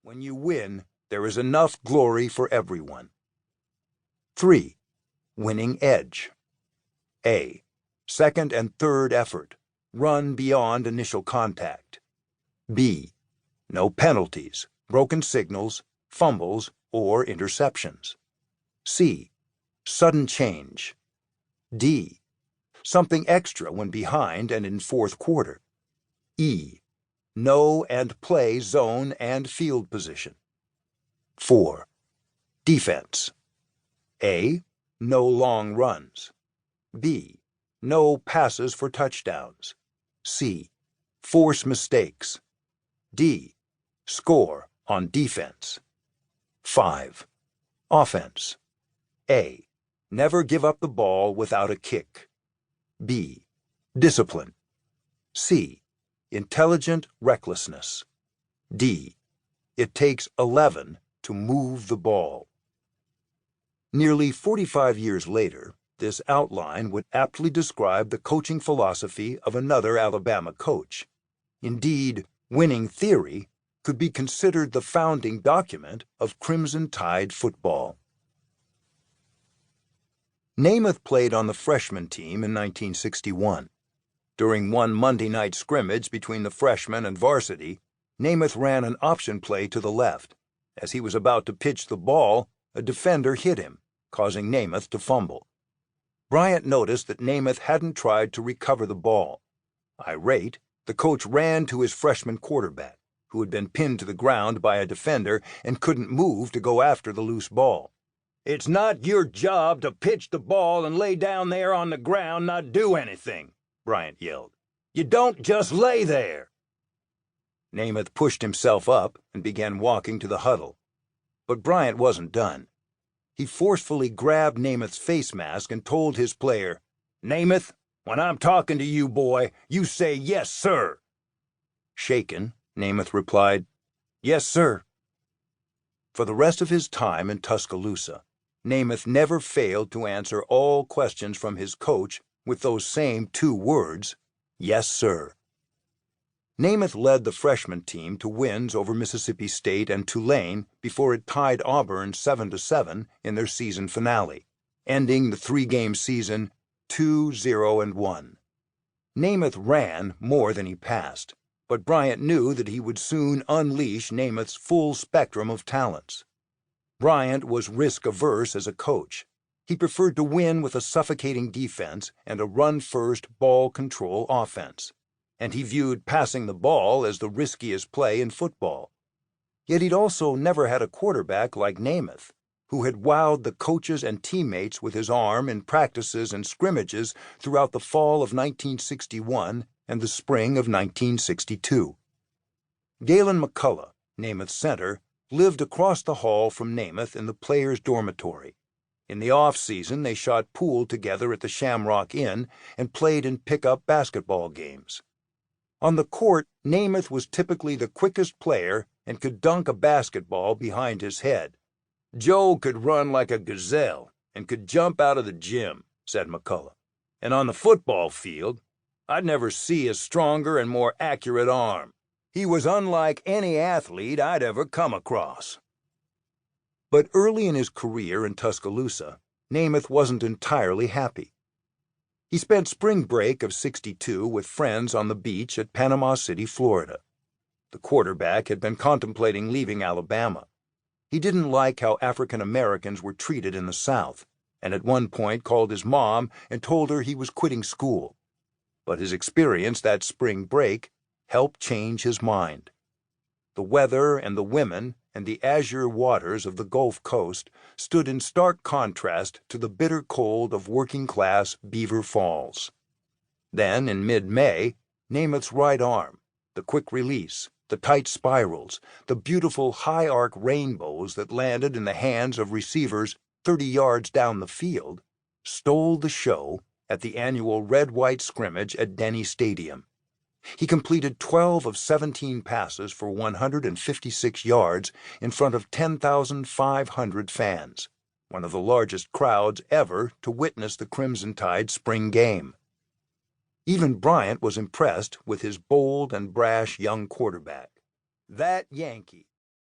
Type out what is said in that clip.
When you win, there is enough glory for everyone. 3. Winning edge. A. Second and third effort. Run beyond initial contact. B. No penalties, broken signals, fumbles, or interceptions. C. Sudden change. D. Something extra when behind and in fourth quarter. E. Know and play zone and field position. 4. Defense. A. No long runs. B. No passes for touchdowns. C. Force mistakes. D. Score on defense. 5. Offense. A. Never give up the ball without a kick. B. Discipline. C. Intelligent recklessness. D. It takes 11 to move the ball. Nearly 45 years later, this outline would aptly describe the coaching philosophy of another Alabama coach. Indeed, winning theory could be considered the founding document of Crimson Tide football. Namath played on the freshman team in 1961. During one Monday night scrimmage between the freshmen and varsity, Namath ran an option play to the left. As he was about to pitch the ball, a defender hit him, causing Namath to fumble. Bryant noticed that Namath hadn't tried to recover the ball. Irate, the coach ran to his freshman quarterback, who had been pinned to the ground by a defender and couldn't move to go after the loose ball. "It's not your job to pitch the ball and lay down there on the ground not do anything," Bryant yelled. "You don't just lay there." Namath pushed himself up and began walking to the huddle. But Bryant wasn't done. He forcefully grabbed Namath's face mask and told his player, "Namath, when I'm talking to you, boy, you say yes, sir." Shaken, Namath replied, "Yes, sir." For the rest of his time in Tuscaloosa, Namath never failed to answer all questions from his coach with those same 2 words, "Yes, sir." Namath led the freshman team to wins over Mississippi State and Tulane before it tied Auburn 7-7 in their season finale, ending the 3-game season 2-0-1. Namath ran more than he passed, but Bryant knew that he would soon unleash Namath's full spectrum of talents. Bryant was risk-averse as a coach. He preferred to win with a suffocating defense and a run-first, ball-control offense. And he viewed passing the ball as the riskiest play in football. Yet he'd also never had a quarterback like Namath, who had wowed the coaches and teammates with his arm in practices and scrimmages throughout the fall of 1961 and the spring of 1962. Galen McCullough, Namath's center, lived across the hall from Namath in the players' dormitory. In the off-season, they shot pool together at the Shamrock Inn and played in pickup basketball games. On the court, Namath was typically the quickest player and could dunk a basketball behind his head. "Joe could run like a gazelle and could jump out of the gym," said McCullough. "And on the football field, I'd never see a stronger and more accurate arm. He was unlike any athlete I'd ever come across." But early in his career in Tuscaloosa, Namath wasn't entirely happy. He spent spring break of '62 with friends on the beach at Panama City, Florida. The quarterback had been contemplating leaving Alabama. He didn't like how African Americans were treated in the South, and at one point called his mom and told her he was quitting school. But his experience that spring break helped change his mind. The weather and the women and the azure waters of the Gulf Coast stood in stark contrast to the bitter cold of working-class Beaver Falls. Then, in mid-May, Namath's right arm, the quick release, the tight spirals, the beautiful high-arc rainbows that landed in the hands of receivers 30 yards down the field, stole the show at the annual red-white scrimmage at Denny Stadium. He completed 12 of 17 passes for 156 yards in front of 10,500 fans, one of the largest crowds ever to witness the Crimson Tide spring game. Even Bryant was impressed with his bold and brash young quarterback. "That Yankee,"